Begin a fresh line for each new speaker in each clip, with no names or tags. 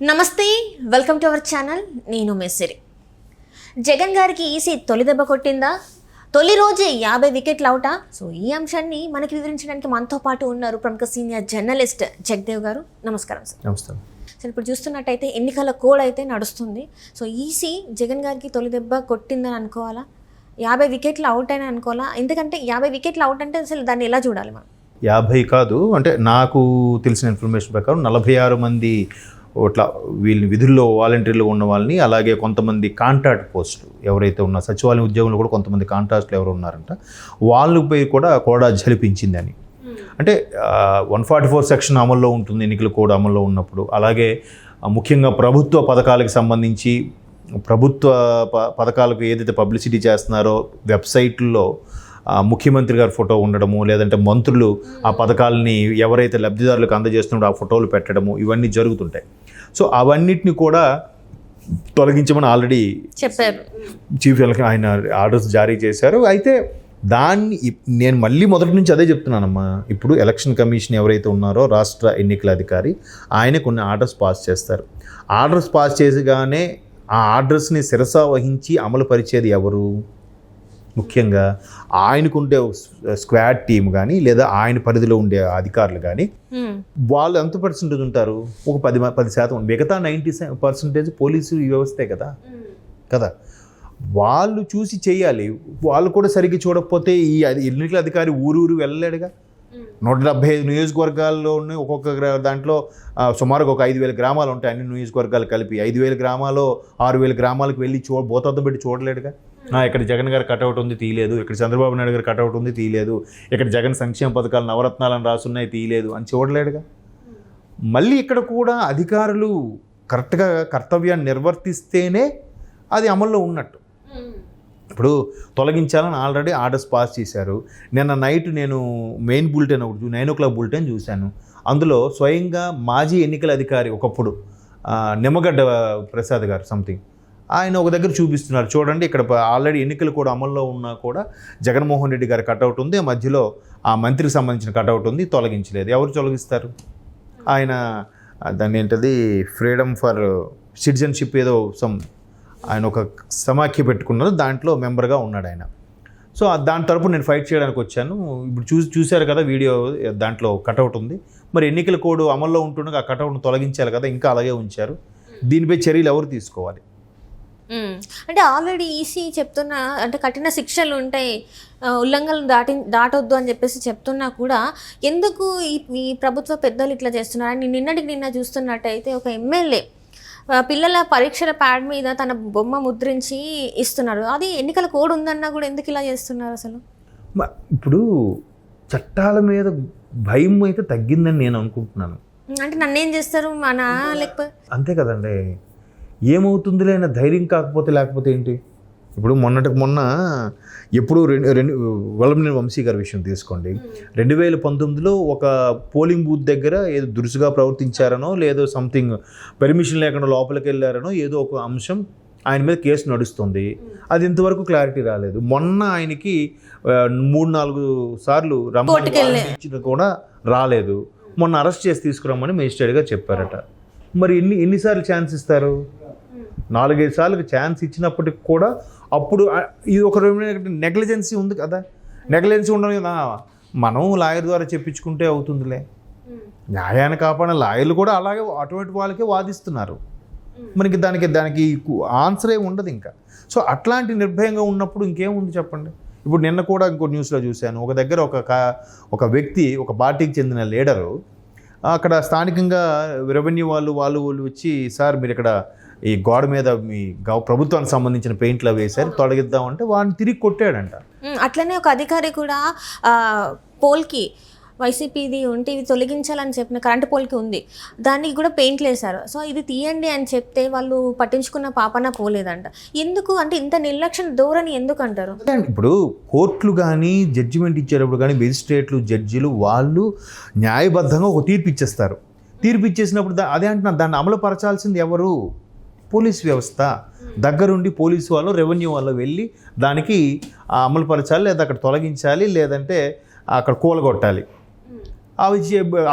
నమస్తే, welcome to our channel. నేను మెస్సిరి. జగన్ గారికి ఈసీ తొలి దెబ్బ కొట్టిందా? తొలి రోజే 50 వికెట్లు అవుటా? సో ఈ అంశాన్ని మనకి వివరించడానికి మనతో పాటు ఉన్నారు ప్రముఖ సీనియర్ జర్నలిస్ట్ జగదేవ్ గారు. నమస్కారం సార్.
నమస్కారం.
సార్, ఇప్పుడు చూస్తున్నట్టయితే ఎన్నికల కోడ్ అయితే నడుస్తుంది. సో ఈసీ జగన్ గారికి తొలి దెబ్బ కొట్టిందని అనుకోవాలా? 50 వికెట్లు అవుట్ అని అనుకోవాలా? ఎందుకంటే 50 వికెట్లు అవుట్ అంటే అసలు దాన్ని ఎలా చూడాలి మనం?
50 కాదు, అంటే నాకు తెలిసిన ఇన్ఫర్మేషన్ ప్రకారం 46 మంది ఇట్లా వీళ్ళని విధుల్లో వాలంటీర్లు ఉన్న వాళ్ళని, అలాగే కొంతమంది కాంట్రాక్ట్ పోస్టులు ఎవరైతే ఉన్న సచివాలయం ఉద్యోగులు కూడా కొంతమంది కాంట్రాక్ట్లు ఎవరు ఉన్నారంట, వాళ్ళపై కూడా జలిపించింది అని. అంటే 144 సెక్షన్ అమల్లో ఉంటుంది ఎన్నికల కోడ్ అమల్లో ఉన్నప్పుడు. అలాగే ముఖ్యంగా ప్రభుత్వ పథకాలకు సంబంధించి ప్రభుత్వ పథకాలకు ఏదైతే పబ్లిసిటీ చేస్తున్నారో వెబ్సైట్లో ముఖ్యమంత్రి గారి ఫోటో ఉండడము, లేదంటే మంత్రులు ఆ పథకాలని ఎవరైతే లబ్ధిదారులకు అందజేస్తున్నారో ఆ ఫోటోలు పెట్టడము, ఇవన్నీ జరుగుతుంటాయి. సో అవన్నిటిని కూడా తొలగించమని ఆల్రెడీ
చెప్పారు
చీఫ్ ఎలక్షన్ ఆయన ఆర్డర్స్ జారీ చేశారు. అయితే దాన్ని నేను మళ్ళీ మొదటి నుంచి అదే చెప్తున్నానమ్మా. ఇప్పుడు ఎలక్షన్ కమిషన్ ఎవరైతే ఉన్నారో రాష్ట్ర ఎన్నికల అధికారి, ఆయన కొన్ని ఆర్డర్స్ పాస్ చేస్తారు. ఆర్డర్స్ పాస్ చేసిగానే ఆ ఆర్డర్స్ని శిరసా వహించి అమలు పరిచేది ఎవరు? ముఖ్యంగా ఆయనకుండే స్క్వాడ్ టీం కానీ, లేదా ఆయన పరిధిలో ఉండే అధికారులు కానీ, వాళ్ళు ఎంత పర్సెంటేజ్ ఉంటారు? ఒక 10%. మిగతా 90% పోలీసు వ్యవస్థే కదా. వాళ్ళు చూసి చేయాలి. వాళ్ళు కూడా సరిగ్గా చూడకపోతే ఈ ఎన్నికల అధికారి ఊరు వెళ్ళలేడుగా. 175 నియోజకవర్గాల్లో ఉన్న ఒక్కొక్క దాంట్లో సుమారుగా ఒక 5,000 గ్రామాలు ఉంటాయి. అన్ని నియోజకవర్గాలు కలిపి 5,000 గ్రామాలు 6,000 గ్రామాలకు వెళ్ళి బోతద్దం పెట్టి చూడలేడుగా. ఇక్కడ జగన్ గారి కటౌట్ ఉంది, తీయలేదు. ఇక్కడ చంద్రబాబు నాయుడు గారి కటౌట్ ఉంది, తీయలేదు. ఇక్కడ జగన్ సంక్షేమ పథకాలు నవరత్నాలను రాసున్నాయి, తీయలేదు అని చూడలేడుగా. మళ్ళీ ఇక్కడ కూడా అధికారులు కరెక్ట్గా కర్తవ్యాన్ని నిర్వర్తిస్తేనే అది అమల్లో ఉన్నట్టు. ఇప్పుడు తొలగించాలని ఆల్రెడీ ఆర్డర్స్ పాస్ చేశారు. నిన్న నైట్ నేను మెయిన్ బులెటిన్ ఒకటి 9 o'clock బులెటిన్ చూశాను. అందులో స్వయంగా మాజీ ఎన్నికల అధికారి ఒకప్పుడు నిమ్మగడ్డ ప్రసాద్ గారు సంథింగ్, ఆయన ఒక దగ్గర చూపిస్తున్నారు. చూడండి, ఇక్కడ ఆల్రెడీ ఎన్నికలు కూడా అమల్లో ఉన్నా కూడా జగన్మోహన్ రెడ్డి గారి కటౌట్ ఉంది, మధ్యలో ఆ మంత్రికి సంబంధించిన కటౌట్ ఉంది, తొలగించలేదు. ఎవరు తొలగిస్తారు? ఆయన దాన్ని ఏంటది ఫ్రీడమ్ ఫర్ సిటిజన్షిప్ ఏదో ఆయన ఒక సమాఖ్య పెట్టుకున్నారు, దాంట్లో మెంబర్గా ఉన్నాడు ఆయన. సో దాని తరపున నేను ఫైట్ చేయడానికి వచ్చాను. ఇప్పుడు చూశారు కదా వీడియో, దాంట్లో కటౌట్ ఉంది. మరి ఎన్నికల కోడ్ అమల్లో ఉంటుండగా ఆ కటౌట్ను తొలగించాలి కదా, ఇంకా అలాగే ఉంచారు. దీనిపై చర్యలు ఎవరు తీసుకోవాలి?
అంటే ఆల్రెడీ ఈసీ చెప్తున్నా, అంటే కఠిన శిక్షలు ఉంటాయి, ఉల్లంఘనలు దాటొద్దు అని చెప్పేసి చెప్తున్నా కూడా ఎందుకు ఈ ప్రభుత్వ పెద్దలు ఇట్లా చేస్తున్నారు అని నిన్నటికి నిన్న చూస్తున్నట్టయితే ఒక ఎమ్మెల్యే పిల్లల పరీక్షల ప్యాడ్ మీద తన బొమ్మ ముద్రించి ఇస్తున్నారు. అది ఎన్నికల కోడ్ ఉందన్నా కూడా ఎందుకు ఇలా చేస్తున్నారు అసలు?
ఇప్పుడు చట్టాల మీద భయం అయితే తగ్గిందని నేను అనుకుంటున్నాను.
అంటే నన్నేం చేస్తారు మన లేకపోతే అంతే
కదండి. ఏమవుతుందిలే అన్న ధైర్యం లేకపోతే ఏంటి? ఇప్పుడు మొన్న ఎప్పుడు వల్లభనేని వంశీ గారి విషయం తీసుకోండి. 2019లో ఒక పోలింగ్ బూత్ దగ్గర ఏదో దురుసుగా ప్రవర్తించారనో, లేదో సంథింగ్ పర్మిషన్ లేకుండా లోపలికి వెళ్ళారనో ఏదో ఒక అంశం ఆయన మీద కేసు నడుస్తుంది. అది ఇంతవరకు క్లారిటీ రాలేదు. మొన్న ఆయనకి 3-4 సార్లు రమ్మని కూడా రాలేదు. మొన్న అరెస్ట్ చేసి తీసుకురమ్మని మేజిస్ట్రేట్గా చెప్పారట. మరి ఎన్నిసార్లు ఛాన్స్ ఇస్తారు? 4-5 సార్లు ఛాన్స్ ఇచ్చినప్పటికి కూడా అప్పుడు ఇది ఒక నెగ్లిజెన్సీ ఉంది కదా. నెగ్లిజెన్సీ ఉండదు కదా, మనం లాయర్ ద్వారా చెప్పించుకుంటే అవుతుందిలే. న్యాయాన్ని కాపాడిన లాయర్లు కూడా అలాగే అటువంటి వాళ్ళకే వాదిస్తున్నారు. మనకి దానికి ఆన్సర్ ఏమి ఉండదు ఇంకా. సో అట్లాంటి నిర్భయంగా ఉన్నప్పుడు ఇంకేముంది చెప్పండి. ఇప్పుడు నిన్న కూడా ఇంకో న్యూస్లో చూశాను, ఒక దగ్గర ఒక వ్యక్తి, ఒక పార్టీకి చెందిన లీడరు అక్కడ స్థానికంగా రెవెన్యూ వాళ్ళు వచ్చి, సార్ మీరు ఇక్కడ ఈ గోడ మీద మీ ప్రభుత్వానికి సంబంధించిన పెయింట్లు వేశారు, తొలగిద్దామంటే వాడిని తిరిగి కొట్టాడంట.
అట్లనే ఒక అధికారి కూడా పోల్కి వైసీపీది ఉంటే ఇది తొలగించాలని చెప్పిన కరెంటు పోల్కి ఉంది, దానికి కూడా పెయింట్లు వేశారు. సో ఇది తీయండి అని చెప్తే వాళ్ళు పట్టించుకున్న పాపన పోలేదంట. ఎందుకు అంటే ఇంత నిర్లక్ష్యం ధోరణి ఎందుకు అంటారు?
ఇప్పుడు కోర్టులు కానీ జడ్జిమెంట్ ఇచ్చేటప్పుడు కానీ మెజిస్ట్రేట్లు జడ్జిలు వాళ్ళు న్యాయబద్ధంగా ఒక తీర్పు ఇచ్చేస్తారు. తీర్పు ఇచ్చేసినప్పుడు అదే అంటున్నారు, దాన్ని అమలు పరచాల్సింది ఎవరు? పోలీస్ వ్యవస్థ. దగ్గరుండి పోలీసు వాళ్ళు రెవెన్యూ వాళ్ళు వెళ్ళి దానికి అమలు పరచాలి, లేదా అక్కడ తొలగించాలి, లేదంటే అక్కడ కూలగొట్టాలి. అవి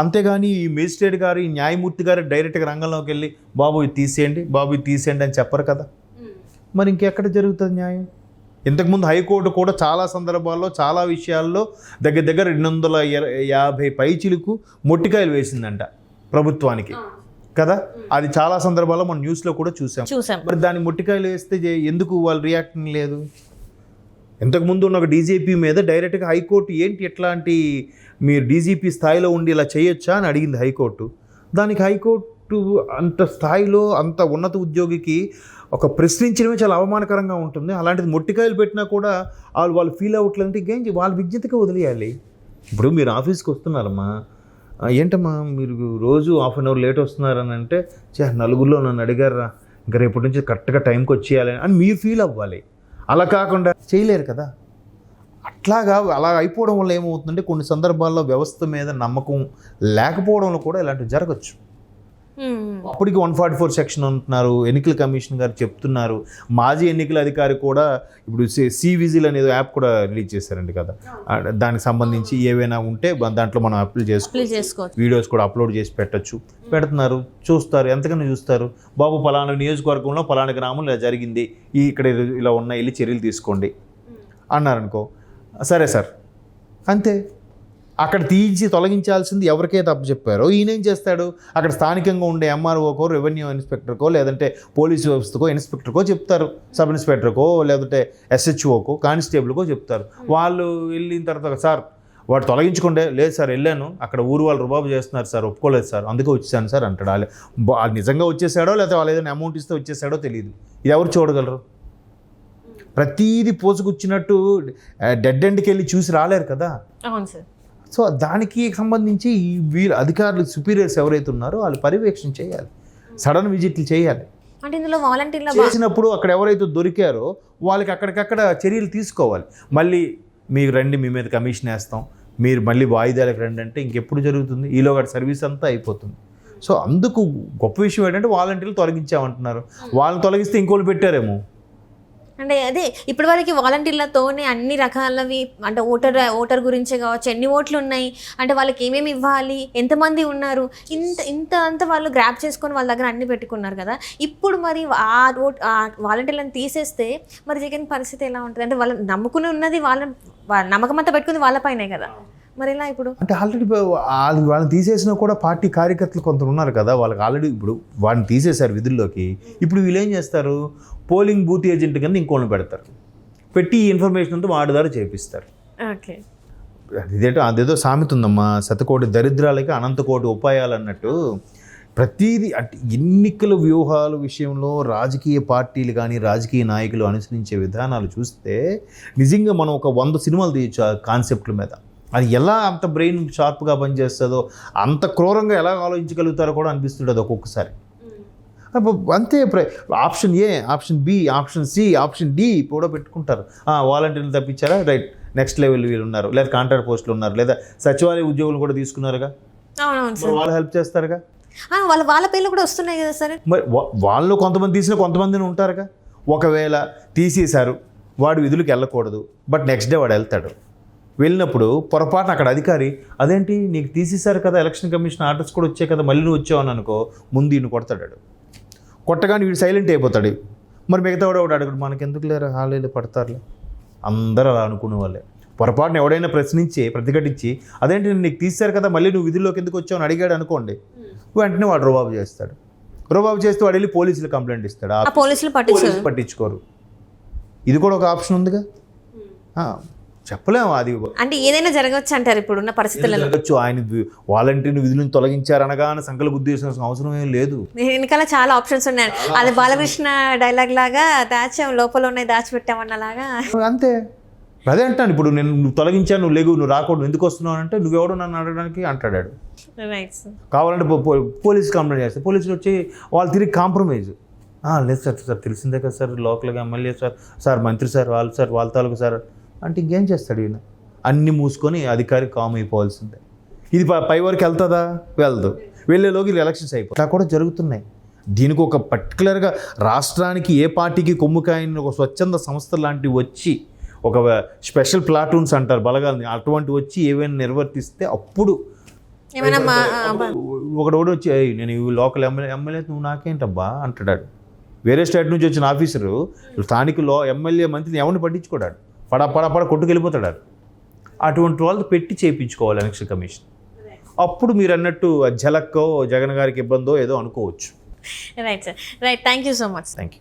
అంతేగాని ఈ మేజిస్ట్రేట్ గారు ఈ న్యాయమూర్తి గారు డైరెక్ట్గా రంగంలోకి వెళ్ళి బాబు ఇది తీసేయండి, బాబు ఇది తీసేయండి అని చెప్పరు కదా. మరి ఇంకెక్కడ జరుగుతుంది న్యాయం? ఇంతకుముందు హైకోర్టు కూడా చాలా సందర్భాల్లో చాలా విషయాల్లో దగ్గర దగ్గర 250 పైచిలకు మొట్టికాయలు వేసిందంట ప్రభుత్వానికి కదా. అది చాలా సందర్భాల్లో మనం న్యూస్లో కూడా చూసాం. మరి దాన్ని మొట్టికాయలు వేస్తే ఎందుకు వాళ్ళు రియాక్షన్ లేదు? ఇంతకుముందు ఉన్న ఒక డీజీపీ మీద డైరెక్ట్గా హైకోర్టు ఏంటి ఎట్లాంటి మీరు డీజీపీ స్థాయిలో ఉండి ఇలా చేయొచ్చా అని అడిగింది హైకోర్టు. దానికి హైకోర్టు అంత స్థాయిలో అంత ఉన్నత ఉద్యోగికి ఒక ప్రశ్నించడమే చాలా అవమానకరంగా ఉంటుంది. అలాంటిది మొట్టికాయలు పెట్టినా కూడా వాళ్ళు ఫీల్ అవ్వట్లేదంటే ఇంకేం వాళ్ళ విజ్ఞతగా వదిలేయాలి. ఇప్పుడు మీరు ఆఫీస్కి వస్తున్నారమ్మా, ఏంటమ్మా మీరు రోజు హాఫ్ అన్ అవర్ లేట్ వస్తున్నారని అంటే నలుగురిలో నన్ను అడిగారా, ఇంకా రేపటి నుంచి కరెక్ట్గా టైంకి వచ్చేయాలి అని మీరు ఫీల్ అవ్వాలి. అలా కాకుండా చేయలేరు కదా. అలా అయిపోవడం వల్ల ఏమవుతుందంటే కొన్ని సందర్భాల్లో వ్యవస్థ మీద నమ్మకం లేకపోవడంలో కూడా ఇలాంటివి జరగచ్చు. అప్పటికి 144 సెక్షన్ అంటున్నారు, ఎన్నికల కమిషన్ గారు చెప్తున్నారు. మాజీ ఎన్నికల అధికారి కూడా ఇప్పుడు సివిజిల్ అనేది యాప్ కూడా రిలీజ్ చేశారండి కదా. దానికి సంబంధించి ఏవైనా ఉంటే దాంట్లో మనం అప్లై చేసుకోవచ్చు, వీడియోస్ కూడా అప్లోడ్ చేసి పెడుతున్నారు. చూస్తారు, ఎంతకన్నా చూస్తారు. బాబు పలానా నియోజకవర్గంలో పలానా గ్రామం ఇలా జరిగింది, ఇక్కడ ఇలా ఉన్న వెళ్ళి చర్యలు తీసుకోండి అన్నారనుకో, సరే సార్ అంతే. అక్కడ తీసి తొలగించాల్సింది ఎవరికైతే అప్పచెప్పారో ఈయనేం చేస్తాడు, అక్కడ స్థానికంగా ఉండే ఎంఆర్ఓకో, రెవెన్యూ ఇన్స్పెక్టర్కో, లేదంటే పోలీసు వ్యవస్థకో, ఇన్స్పెక్టర్కో చెప్తారు, సబ్ ఇన్స్పెక్టర్కో, లేదంటే ఎస్హెచ్ఓకో, కానిస్టేబుల్కో చెప్తారు. వాళ్ళు వెళ్ళిన తర్వాత సార్ వాడు తొలగించుకుంటే, లేదు సార్ వెళ్ళాను, అక్కడ ఊరు వాళ్ళు రుబాబు చేస్తున్నారు సార్, ఒప్పుకోలేదు సార్, అందుకే వచ్చేసాను సార్ అంటాడు. వాళ్ళు నిజంగా వచ్చేసాడో లేకపోతే వాళ్ళు ఏదైనా అమౌంట్ ఇస్తే వచ్చేసాడో తెలియదు. ఇది ఎవరు చూడగలరు? ప్రతీది పోసుకొచ్చినట్టు డెడ్ ఎండ్కి వెళ్ళి చూసి రాలేరు కదా.
అవును సార్.
సో దానికి సంబంధించి వీళ్ళు అధికారులు సుపీరియర్స్ ఎవరైతే ఉన్నారో వాళ్ళు పర్యవేక్షణ చేయాలి, సడన్ విజిట్లు చేయాలి.
అంటే ఇందులో వాలంటీర్లు
చేసినప్పుడు అక్కడ ఎవరైతే దొరికారో వాళ్ళకి అక్కడికక్కడ చర్యలు తీసుకోవాలి. మళ్ళీ మీరు రండి, మీ మీద కమిషన్ వేస్తాం, మీరు మళ్ళీ వాయిదాలకు రండి అంటే ఇంకెప్పుడు జరుగుతుంది? ఈలోగా సర్వీస్ అంతా అయిపోతుంది. సో అందుకు గొప్ప విషయం ఏంటంటే వాలంటీర్లు తొలగించామంటున్నారు. వాళ్ళని తొలగిస్తే ఇంకోళ్ళు పెట్టారేమో.
అంటే అదే ఇప్పటి వరకు వాలంటీర్లతోనే అన్ని రకాలవి, అంటే ఓటర్ గురించే కావచ్చు, ఎన్ని ఓట్లు ఉన్నాయి, అంటే వాళ్ళకి ఏమేమి ఇవ్వాలి, ఎంతమంది ఉన్నారు, ఇంత వాళ్ళు గ్రాప్ చేసుకొని వాళ్ళ దగ్గర అన్ని పెట్టుకున్నారు కదా. ఇప్పుడు మరి ఆ వాలంటీర్లను తీసేస్తే మరి జగన్ పరిస్థితి ఎలా ఉంటుంది? అంటే వాళ్ళు నమ్ముకుని ఉన్నది వాళ్ళ నమ్మకం అంతా పెట్టుకుంది వాళ్ళపైనే కదా. మరి ఎలా ఇప్పుడు? అంటే
ఆల్రెడీ వాళ్ళని తీసేసినా కూడా పార్టీ కార్యకర్తలు కొంత ఉన్నారు కదా, వాళ్ళకి ఆల్రెడీ ఇప్పుడు వాళ్ళని తీసేశారు విధుల్లోకి. ఇప్పుడు వీళ్ళు ఏం చేస్తారు, పోలింగ్ బూత్ ఏజెంట్ కింద ఇంకోళ్ళని పెడతారు, పెట్టి ఈ ఇన్ఫర్మేషన్ అంతా వాడి ద్వారా చేపిస్తారు.
ఓకే,
అదేదో సామెత ఉందమ్మా, శతకోటి దరిద్రాలకి అనంతకోటి ఉపాయాలు అన్నట్టు. ప్రతీది అంటే ఎన్నికల వ్యూహాల విషయంలో రాజకీయ పార్టీలు కానీ రాజకీయ నాయకులు అనుసరించే విధానాలు చూస్తే నిజంగా మనం ఒక 100 సినిమాలు తీయచ్చు ఆ కాన్సెప్ట్ల మీద. అది ఎలా అంత బ్రెయిన్ షార్ప్గా పనిచేస్తుందో, అంత క్రూరంగా ఎలా ఆలోచించగలుగుతారో కూడా అనిపిస్తుంటుంది ఒక్కొక్కసారి. అంతే, option A, option B, option C, option D కూడా పెట్టుకుంటారు. వాలంటీర్లు తప్పించారా, రైట్, నెక్స్ట్ లెవెల్ వీళ్ళు ఉన్నారు, లేదా కాంట్రాక్ట్ పోస్టులు ఉన్నారు, లేదా సచివాలయ ఉద్యోగులు కూడా తీసుకున్నారుగా, వాళ్ళు హెల్ప్ చేస్తారుగా,
వాళ్ళ పేర్లు కూడా వస్తున్నాయి కదా సార్.
మరి వాళ్ళు కొంతమంది తీసిన కొంతమందిని ఉంటారుగా. ఒకవేళ తీసేశారు, వాడు విధులకు వెళ్ళకూడదు, బట్ నెక్స్ట్ డే వాడు వెళ్తాడు. వెళ్ళినప్పుడు పొరపాటున అక్కడ అధికారి, అదేంటి నీకు తీసేశారు కదా, ఎలక్షన్ కమిషన్ ఆర్డర్స్ కూడా వచ్చాయి కదా, మళ్ళీ నువ్వు వచ్చావని అనుకో, ముందు ఈయన కొడతాడు. కొట్టగానే వీడు సైలెంట్ అయిపోతాడు. మరి మిగతా వాడు అడుగుడు, మనకెందుకు లేరు, హాలీలు పడతారులే, అందరూ అలా అనుకునే వాళ్ళే. పొరపాటున ఎవడైనా ప్రశ్నించి ప్రతిఘటించి, అదేంటి నీకు తీశారు కదా, మళ్ళీ నువ్వు విధుల్లోకి ఎందుకు వచ్చావు అని అడిగాడు అనుకోండి, వెంటనే వాడు రుబాబు చేస్తాడు. రుబాబు చేస్తే వాడు వెళ్ళి పోలీసులు కంప్లైంట్ ఇస్తాడు. పోలీసులు పట్టించుకోరు. ఇది కూడా ఒక ఆప్షన్ ఉందిగా. చెప్పలేము, అది
అంటే ఏదైనా జరగవచ్చు అంటారు ఇప్పుడున్న పరిస్థితుల్లో.
జరగచ్చు. ఆయన వాలంటీర్ విధులను తొలగించారనగానే సంకల గుద్దేసిన అవసరం ఏం లేదు.
వెనకాల చాలా ఆప్షన్స్ ఉన్నాయి. అది బాలకృష్ణ డైలాగ్ లాగా, దాచాం లోపల ఉన్నాయి దాచిపెట్టామన్నలాగా.
అంతే, అదే అంటాను. ఇప్పుడు నువ్వు తొలగించాను, నువ్వు లేవు, నువ్వు రాకూడదు, ఎందుకు వస్తున్నావు అంటే నువ్వెవడో నన్ను అడగడానికి అంటాడు. కావాలంటే పోలీసు కంప్లైంట్ చేస్తే పోలీసులు వచ్చి వాళ్ళు తిరిగి కాంప్రమైజ్, లేదు సార్ తెలిసిందే కదా సార్, లోకల్గా ఎమ్మెల్యే సార్ మంత్రి సార్ వాళ్ళ తాలూకు సార్ అంటే ఇంకేం చేస్తాడు ఈయన? అన్నీ మూసుకొని అధికారి కామ్ అయిపోవాల్సిందే. ఇది పై వరకు వెళ్తుందా? వెళ్ళదు. వెళ్ళేలోకి ఎలక్షన్స్ అయిపోయి కూడా జరుగుతున్నాయి. దీనికి ఒక పర్టికులర్గా రాష్ట్రానికి ఏ పార్టీకి కొమ్ముకాయని ఒక స్వచ్ఛంద సంస్థ లాంటివి వచ్చి, ఒక స్పెషల్ ప్లాటూన్స్ అంటారు బలగాల్ని, అటువంటి వచ్చి ఏవైనా నిర్వర్తిస్తే అప్పుడు
ఏమైనా
ఒకడు వచ్చి "ఏయ్, నేను ఈ లోకల్ ఎమ్మెల్యే నువ్వు నాకేంటబ్బా అంటాడు. వేరే స్టేట్ నుంచి వచ్చిన ఆఫీసరు స్థానిక ఎమ్మెల్యే మంత్రిని ఎవరిని పట్టించుకోడాడు, పడ కొట్టుకెళ్ళిపోతాడు. అటువంటి వాళ్ళతో పెట్టి చేయించుకోవాలి ఎలక్షన్ కమిషన్. అప్పుడు మీరు అన్నట్టు ఝలక్కో జగన్ గారికి ఇబ్బందో ఏదో అనుకోవచ్చు.
Right sir, right, thank you so much.
Thank you.